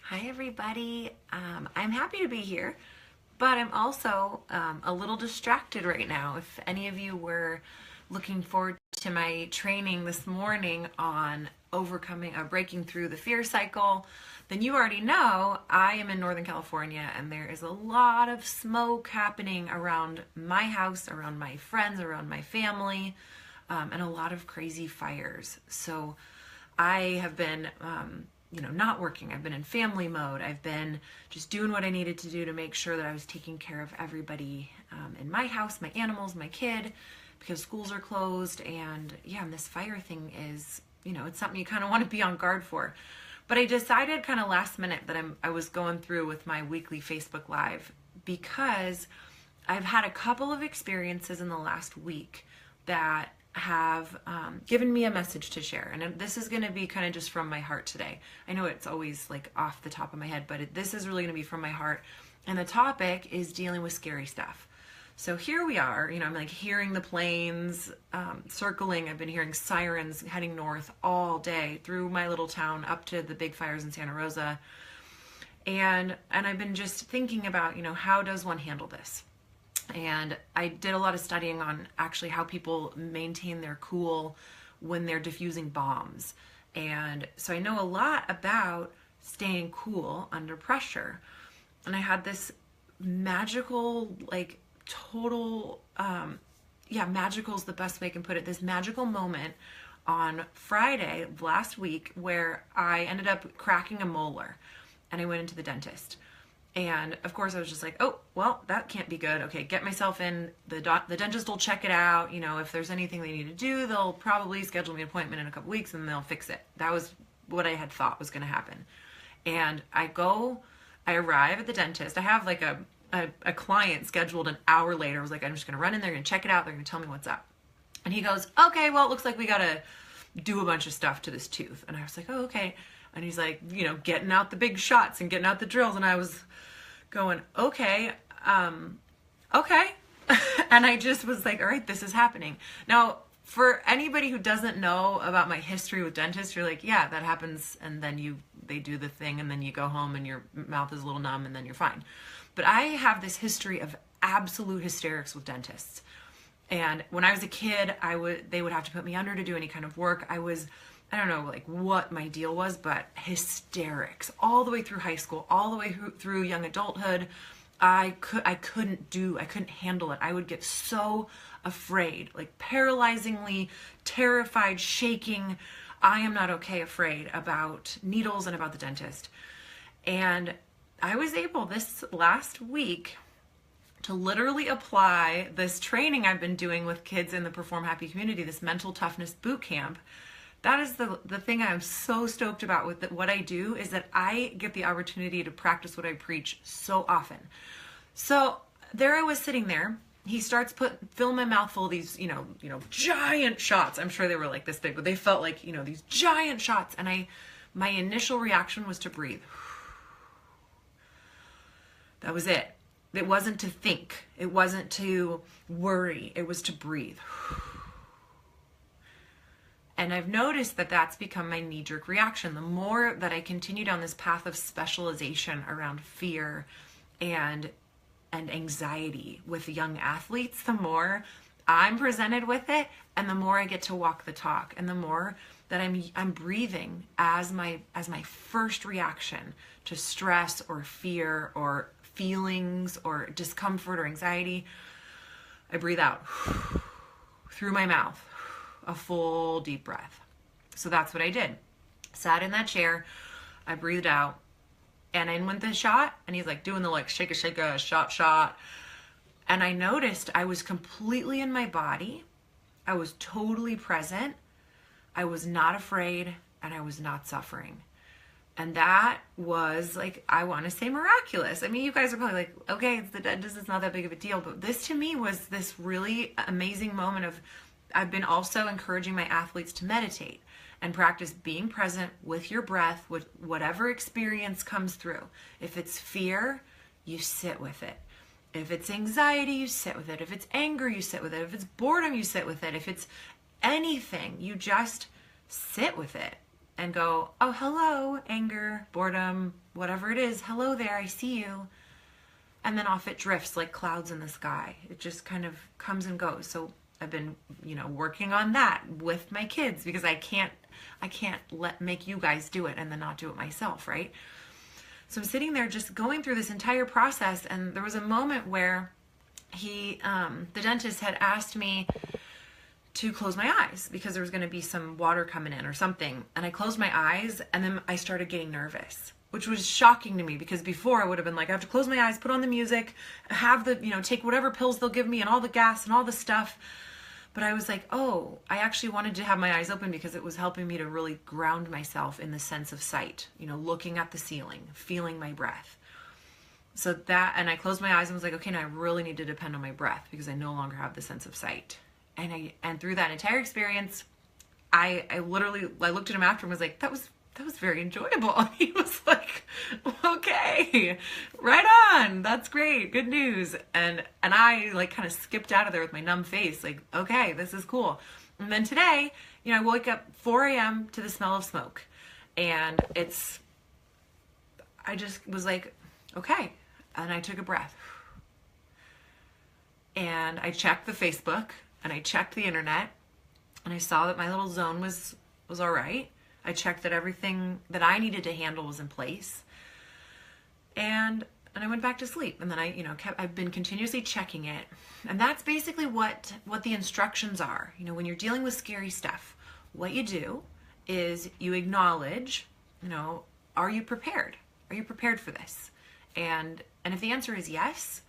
Hi everybody. I'm happy to be here, but I'm also a little distracted right now. If any of you were looking forward to my training this morning on overcoming or breaking through the fear cycle, then you already know I am in Northern California and there is a lot of smoke happening around my house, around my friends, around my family, and a lot of crazy fires. So I have been not working. I've been in family mode. I've been just doing what I needed to do to make sure that I was taking care of everybody in my house, my animals, my kid, because schools are closed. And this fire thing is, it's something you kind of want to be on guard for. But I decided kind of last minute that I was going through with my weekly Facebook Live because I've had a couple of experiences in the last week that have given me a message to share. And this is going to be kind of just from my heart today. I know it's always like off the top of my head, but this is really going to be from my heart. And the topic is dealing with scary stuff. So here we are, I'm like hearing the planes circling. I've been hearing sirens heading north all day through my little town up to the big fires in Santa Rosa. And I've been just thinking about, how does one handle this? And I did a lot of studying on actually how people maintain their cool when they're diffusing bombs. And so I know a lot about staying cool under pressure. And I had this magical, magical is the best way I can put it, this magical moment on Friday of last week where I ended up cracking a molar and I went into the dentist. And of course I was just like, oh, well, that can't be good. Okay, get myself in. The dentist will check it out. If there's anything they need to do, they'll probably schedule me an appointment in a couple weeks and they'll fix it. That was what I had thought was going to happen. And I arrive at the dentist. I have like a client scheduled an hour later. I was like, I'm just going to run in there and check it out. They're going to tell me what's up. And he goes, okay, well, it looks like we got to do a bunch of stuff to this tooth. And I was like, oh, okay. And he's like, getting out the big shots and getting out the drills. And I was going, okay. And I just was like, all right, this is happening. Now, for anybody who doesn't know about my history with dentists, you're like, yeah, that happens. And then they do the thing and then you go home and your mouth is a little numb and then you're fine. But I have this history of absolute hysterics with dentists. And when I was a kid, they would have to put me under to do any kind of work. I don't know what my deal was, but hysterics all the way through high school, all the way through young adulthood. I couldn't handle it. I would get so afraid, paralyzingly terrified, shaking. I am not okay afraid about needles and about the dentist. And I was able this last week to literally apply this training I've been doing with kids in the Perform Happy community, this mental toughness boot camp. That is the thing I'm so stoked about with what I do, is that I get the opportunity to practice what I preach so often. So there I was sitting there. He starts filling my mouth full of these, giant shots. I'm sure they were like this big, but they felt like, these giant shots. And my initial reaction was to breathe. That was it. It wasn't to think. It wasn't to worry. It was to breathe. And I've noticed that that's become my knee-jerk reaction. The more that I continue down this path of specialization around fear and anxiety with young athletes, the more I'm presented with it, and the more I get to walk the talk, and the more that I'm breathing as my first reaction to stress or fear or feelings or discomfort or anxiety. I breathe out through my mouth. A full deep breath. So that's what I did. Sat in that chair, I breathed out, and in went the shot, and he's like doing the shake a shot. And I noticed I was completely in my body. I was totally present. I was not afraid, and I was not suffering. And that was I want to say miraculous. I mean, you guys are probably like, okay, it's the dentist, it's not that big of a deal. But this to me was this really amazing moment of, I've been also encouraging my athletes to meditate and practice being present with your breath, with whatever experience comes through. If it's fear, you sit with it. If it's anxiety, you sit with it. If it's anger, you sit with it. If it's boredom, you sit with it. If it's anything, you just sit with it and go, oh, hello, anger. fear, boredom, whatever it is, hello there, I see you. And then off it drifts like clouds in the sky. It just kind of comes and goes. So I've been, working on that with my kids, because I can't make you guys do it and then not do it myself, right? So I'm sitting there just going through this entire process, and there was a moment where the dentist had asked me to close my eyes because there was going to be some water coming in or something. And I closed my eyes, and then I started getting nervous, which was shocking to me, because before I would have been like, I have to close my eyes, put on the music, have the, take whatever pills they'll give me and all the gas and all the stuff. But I was like, oh, I actually wanted to have my eyes open because it was helping me to really ground myself in the sense of sight, looking at the ceiling, feeling my breath. So that, and I closed my eyes and was like, okay, now I really need to depend on my breath because I no longer have the sense of sight. And through that entire experience, I looked at him after and was like, that was very enjoyable. And he was like, okay, right on. That's great. Good news. And I kind of skipped out of there with my numb face. Like, okay, this is cool. And then today, I woke up 4 a.m. to the smell of smoke, and I just was like, okay. And I took a breath, and I checked the Facebook, and I checked the internet, and I saw that my little zone was all right. I checked that everything that I needed to handle was in place, and I went back to sleep. And then I've been continuously checking it, and that's basically what the instructions are. When you're dealing with scary stuff, what you do is you acknowledge, are you prepared? Are you prepared for this? And if the answer is yes,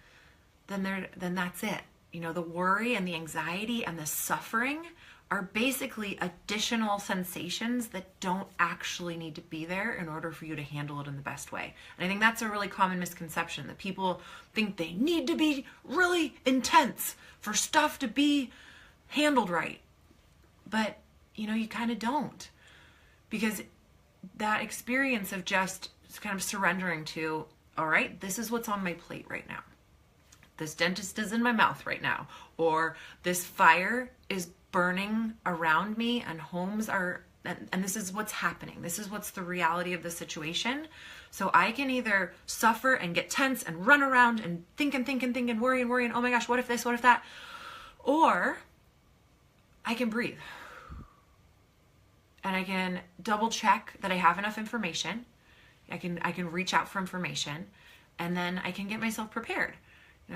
then that's it. The worry and the anxiety and the suffering are basically additional sensations that don't actually need to be there in order for you to handle it in the best way. And I think that's a really common misconception, that people think they need to be really intense for stuff to be handled right. But, you kind of don't. Because that experience of just kind of surrendering to, all right, this is what's on my plate right now. This dentist is in my mouth right now. Or this fire is burning around me, and homes are, and this is what's happening. This is what's the reality of the situation. So I can either suffer and get tense and run around and think and worry and oh my gosh, what if this, what if that? Or I can breathe. And I can double check that I have enough information. I can reach out for information, and then I can get myself prepared.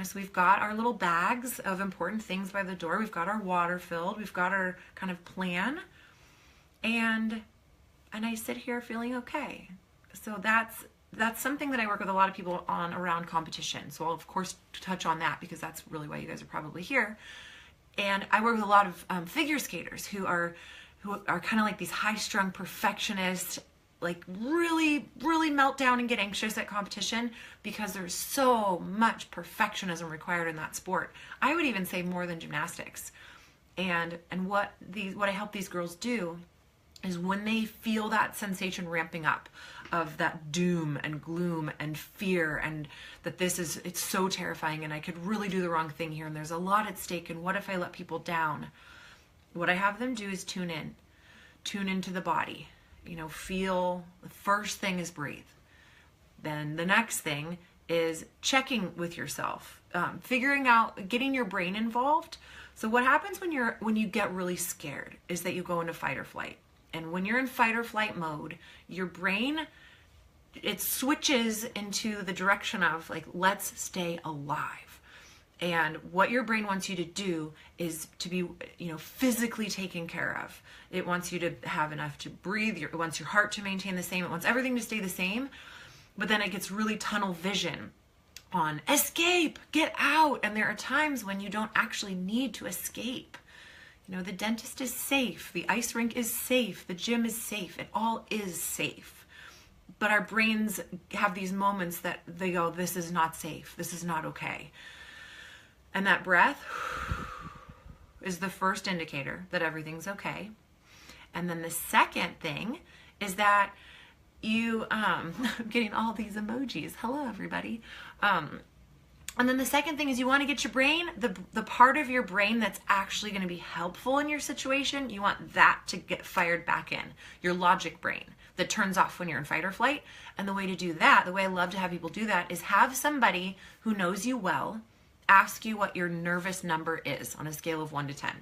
So we've got our little bags of important things by the door. We've got our water filled. We've got our kind of plan. And I sit here feeling okay. So that's something that I work with a lot of people on around competition. So I'll of course touch on that because that's really why you guys are probably here. And I work with a lot of figure skaters who are kind of like these high-strung perfectionists, like really, really melt down and get anxious at competition because there's so much perfectionism required in that sport. I would even say more than gymnastics. And what I help these girls do is when they feel that sensation ramping up of that doom and gloom and fear, and that it's so terrifying and I could really do the wrong thing here and there's a lot at stake and what if I let people down? What I have them do is tune into the body. Feel, the first thing is breathe. Then the next thing is checking with yourself, figuring out, getting your brain involved. So what happens when you get really scared is that you go into fight or flight. And when you're in fight or flight mode, your brain, it switches into the direction of like, let's stay alive. And what your brain wants you to do is to be, physically taken care of. It wants you to have enough to breathe. It wants your heart to maintain the same. It wants everything to stay the same. But then it gets really tunnel vision on escape, get out. And there are times when you don't actually need to escape. The dentist is safe. The ice rink is safe. The gym is safe. It all is safe. But our brains have these moments that they go, this is not safe. This is not okay. And that breath is the first indicator that everything's okay. And then the second thing is that I'm getting all these emojis. Hello, everybody. And then the second thing is you want to get your brain, the part of your brain that's actually going to be helpful in your situation, you want that to get fired back in. Your logic brain that turns off when you're in fight or flight. And the way to do that, the way I love to have people do that, is have somebody who knows you well ask you what your nervous number is on a scale of 1 to 10.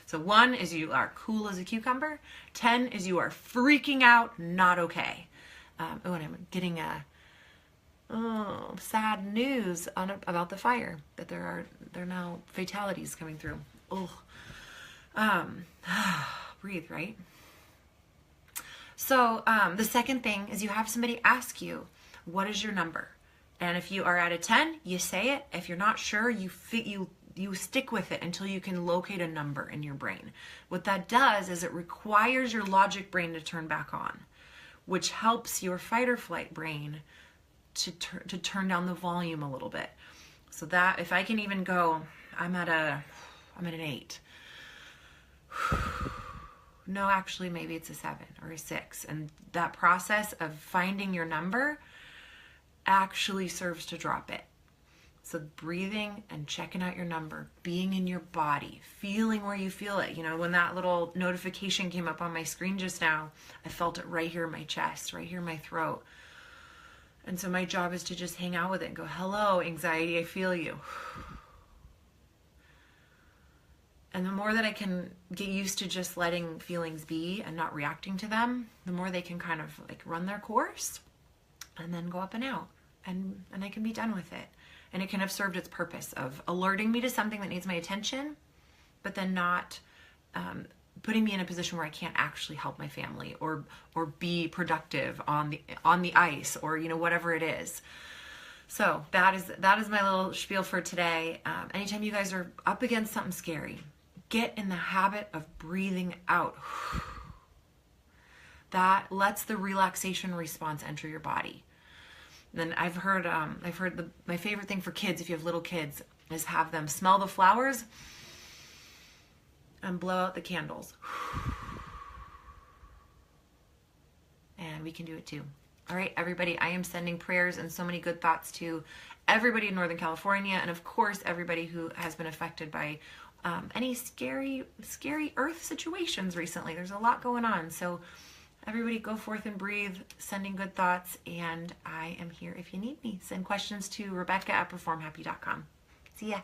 So 1 is you are cool as a cucumber. 10 is you are freaking out, not okay. And I'm getting sad news about the fire, that there are now fatalities coming through. Breathe, right? So the second thing is you have somebody ask you, what is your number? And if you are at a 10, you say it. If you're not sure, you stick with it until you can locate a number in your brain. What that does is it requires your logic brain to turn back on, which helps your fight or flight brain to turn down the volume a little bit. So that if I can even go, I'm at an 8. No, actually, maybe it's a 7 or a 6. And that process of finding your number actually serves to drop it. So breathing and checking out your number, being in your body, feeling where you feel it. You know, when that little notification came up on my screen just now, I felt it right here in my chest, right here in my throat. And so my job is to just hang out with it and go, hello, anxiety, I feel you. And the more that I can get used to just letting feelings be and not reacting to them, the more they can kind of like run their course and then go up and out. And I can be done with it. And it can have served its purpose of alerting me to something that needs my attention, but then not putting me in a position where I can't actually help my family or be productive on the ice, or whatever it is. So that is my little spiel for today. Anytime you guys are up against something scary, get in the habit of breathing out. That lets the relaxation response enter your body. Then I've heard my favorite thing for kids, if you have little kids, is have them smell the flowers and blow out the candles. And we can do it too. All right, everybody, I am sending prayers and so many good thoughts to everybody in Northern California, and of course, everybody who has been affected by any scary earth situations recently. There's a lot going on. So everybody go forth and breathe, sending good thoughts, and I am here if you need me. Send questions to Rebecca@performhappy.com. See ya.